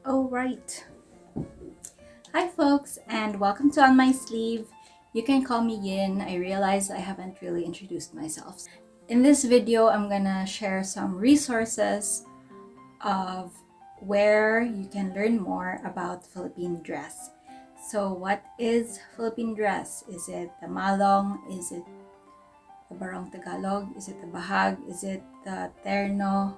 Oh, right. Hi, folks, and welcome to On My Sleeve. You can call me Yin. I realize I haven't really introduced myself. In this video, I'm gonna share some resources of where you can learn more about Philippine dress. So, what is Philippine dress? Is it the malong? Is it the barong Tagalog? Is it the bahag? Is it the terno?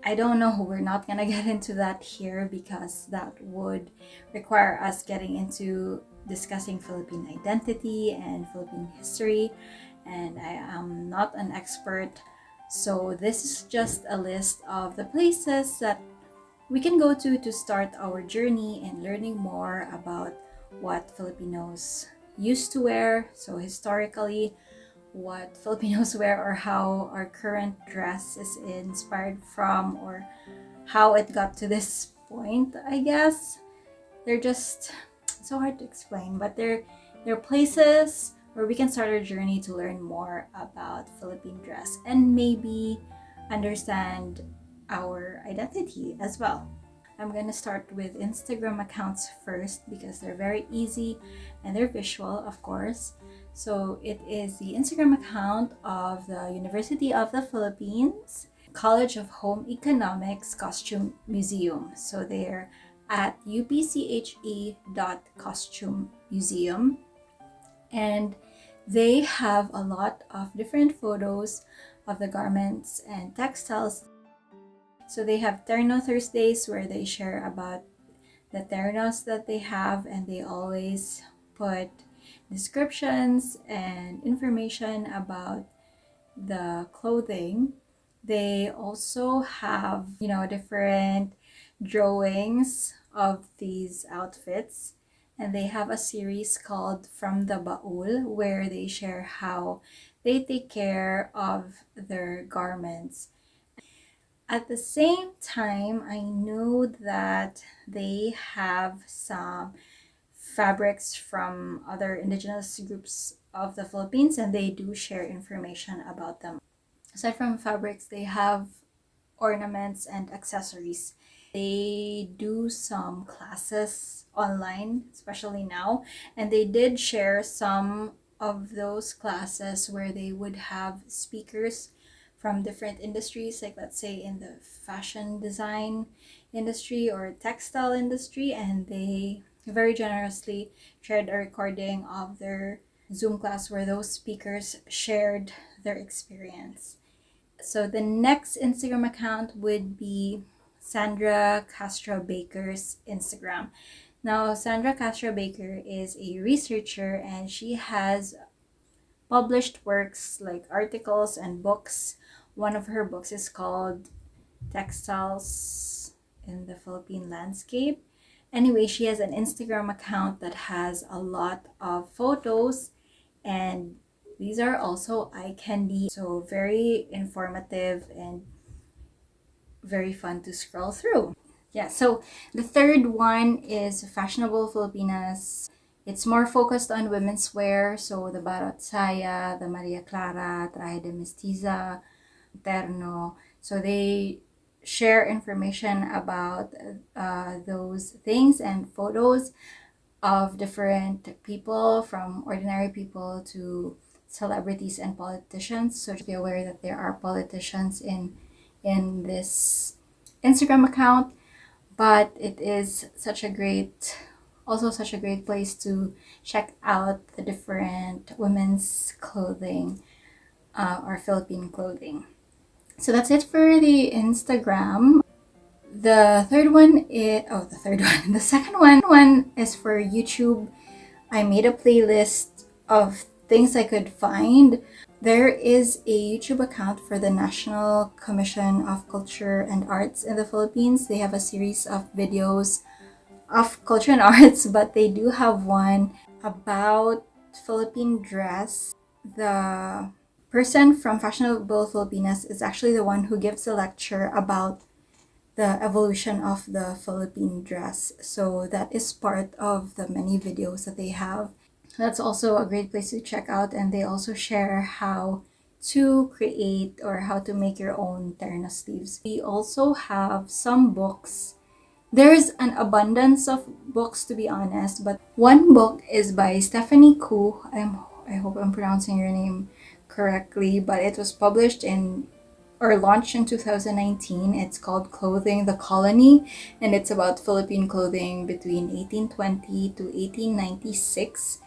I don't know. We're not gonna get into that here because that would require us getting into discussing Philippine identity and Philippine history, and I am not an expert. So this is just a list of the places that we can go to start our journey and learning more about what Filipinos used to wear. So historically, what Filipinos wear or how our current dress is inspired from or how it got to this point, I guess. They're just so hard to explain, but they're places where we can start our journey to learn more about Philippine dress and maybe understand our identity as well. I'm gonna start with Instagram accounts first because they're very easy and they're visual, of course. So it is the Instagram account of the University of the Philippines College of Home Economics Costume Museum. So they're at upche.costume museum, and they have a lot of different photos of the garments and textiles. So they have Terno Thursdays where they share about the ternos that they have, and they always put descriptions and information about the clothing. They also have, different drawings of these outfits, and they have a series called From the Baul where they share how they take care of their garments. At the same time, I know that they have some fabrics from other indigenous groups of the Philippines, and they do share information about them. Aside from fabrics, they have ornaments and accessories. They do some classes online, especially now, and they did share some of those classes where they would have speakers from different industries, like let's say in the fashion design industry or textile industry, and they very generously shared a recording of their Zoom class where those speakers shared their experience. So the next Instagram account would be Sandra Castro Baker's Instagram. Now, Sandra Castro Baker is a researcher and she has published works like articles and books. One of her books is called Textiles in the Philippine Landscape. Anyway, she has an Instagram account that has a lot of photos, and these are also eye candy, so very informative and very fun to scroll through. Yeah, so the third one is Fashionable Filipinas. It's more focused on women's wear, so the Barot Saya, the Maria Clara, Traje de Mestiza, Terno. So they share information about those things and photos of different people, from ordinary people to celebrities and politicians. So just be aware that there are politicians in this Instagram account, but it is such a great place to check out the different women's clothing or Philippine clothing. So that's it for the Instagram. The third one is the third one. The second one is for YouTube. I made a playlist of things I could find. There is a YouTube account for the National Commission of Culture and Arts in the Philippines. They have a series of videos of culture and arts, but they do have one about Philippine dress. The person from Fashionable Filipinas is actually the one who gives a lecture about the evolution of the Philippine dress. So that is part of the many videos that they have. That's also a great place to check out, and they also share how to create or how to make your own terno sleeves. We also have some books There's an abundance of books, to be honest, but one book is by Stephanie Koo. I hope I'm pronouncing your name correctly, but it was published in or launched in 2019. It's called Clothing the Colony, and it's about Philippine clothing between 1820 to 1896.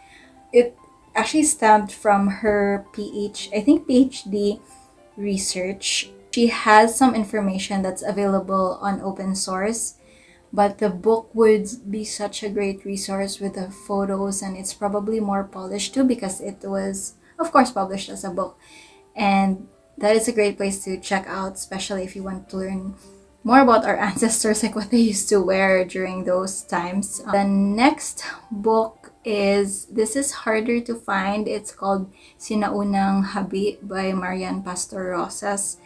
It actually stemmed from her PhD research. She has some information that's available on open source, but the book would be such a great resource with the photos, and it's probably more polished too because it was, of course, published as a book. And that is a great place to check out, especially if you want to learn more about our ancestors, like what they used to wear during those times. The next book this is harder to find. It's called Sinaunang Habi by Marian Pastor Rosas.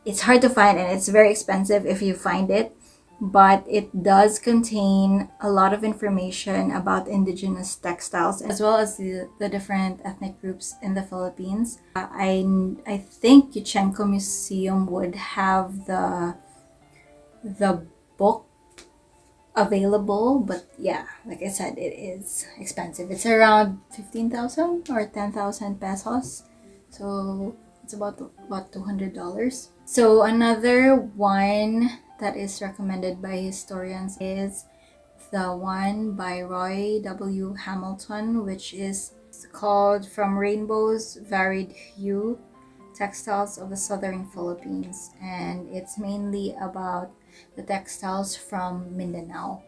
It's hard to find and it's very expensive if you find it, but it does contain a lot of information about indigenous textiles as well as the different ethnic groups in the Philippines. I think Yuchenko Museum would have the book available, but yeah, like I said, it is expensive. It's around 15,000 or 10,000 pesos, so it's about $200. So another one that is recommended by historians is the one by Roy W. Hamilton, which is called From Rainbow's Varied Hue, Textiles of the Southern Philippines, and it's mainly about the textiles from Mindanao.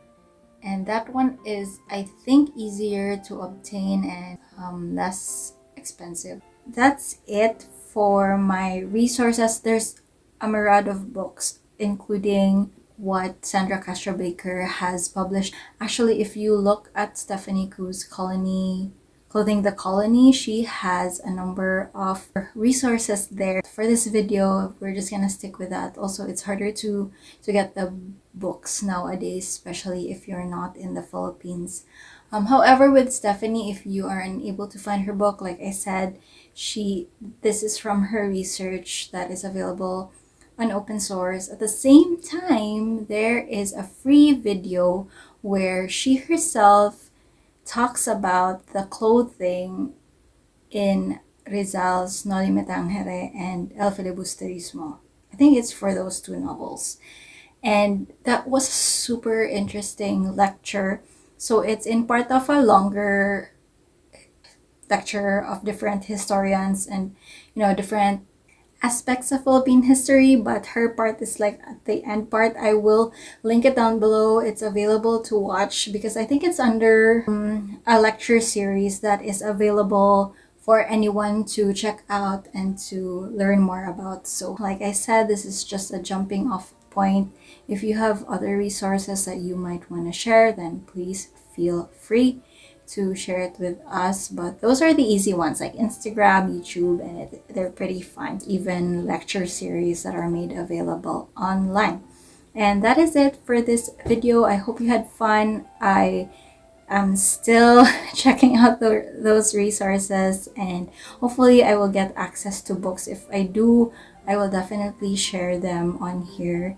And that one is, I think, easier to obtain and less expensive. That's it for my resources. There's a myriad of books, including what Sandra Castro Baker has published. Actually, if you look at Stephanie Koo's Clothing the Colony, she has a number of resources there. For this video, we're just gonna stick with that. Also, it's harder to get the books nowadays, especially if you're not in the Philippines. However, with Stephanie, if you are unable to find her book, like I said, this is from her research that is available on open source. At the same time, there is a free video where she herself talks about the clothing in Rizal's Noli Me Tangere and El Filibusterismo. I think it's for those two novels. And that was a super interesting lecture. So it's in part of a longer lecture of different historians and different aspects of Philippine history, but her part is like at the end part. I will link it down below. It's available to watch because I think it's under a lecture series that is available for anyone to check out and to learn more about. So like I said, this is just a jumping off point. If you have other resources that you might want to share, then please feel free to share it with us. But those are the easy ones like Instagram, YouTube, and they're pretty fun. Even lecture series that are made available online. And that is it for this video. I hope you had fun. I am still checking out those resources, and hopefully I will get access to books. If I do, I will definitely share them on here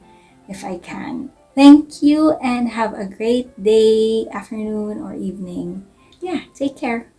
if I can. Thank you and have a great day, afternoon, or evening. Yeah, take care.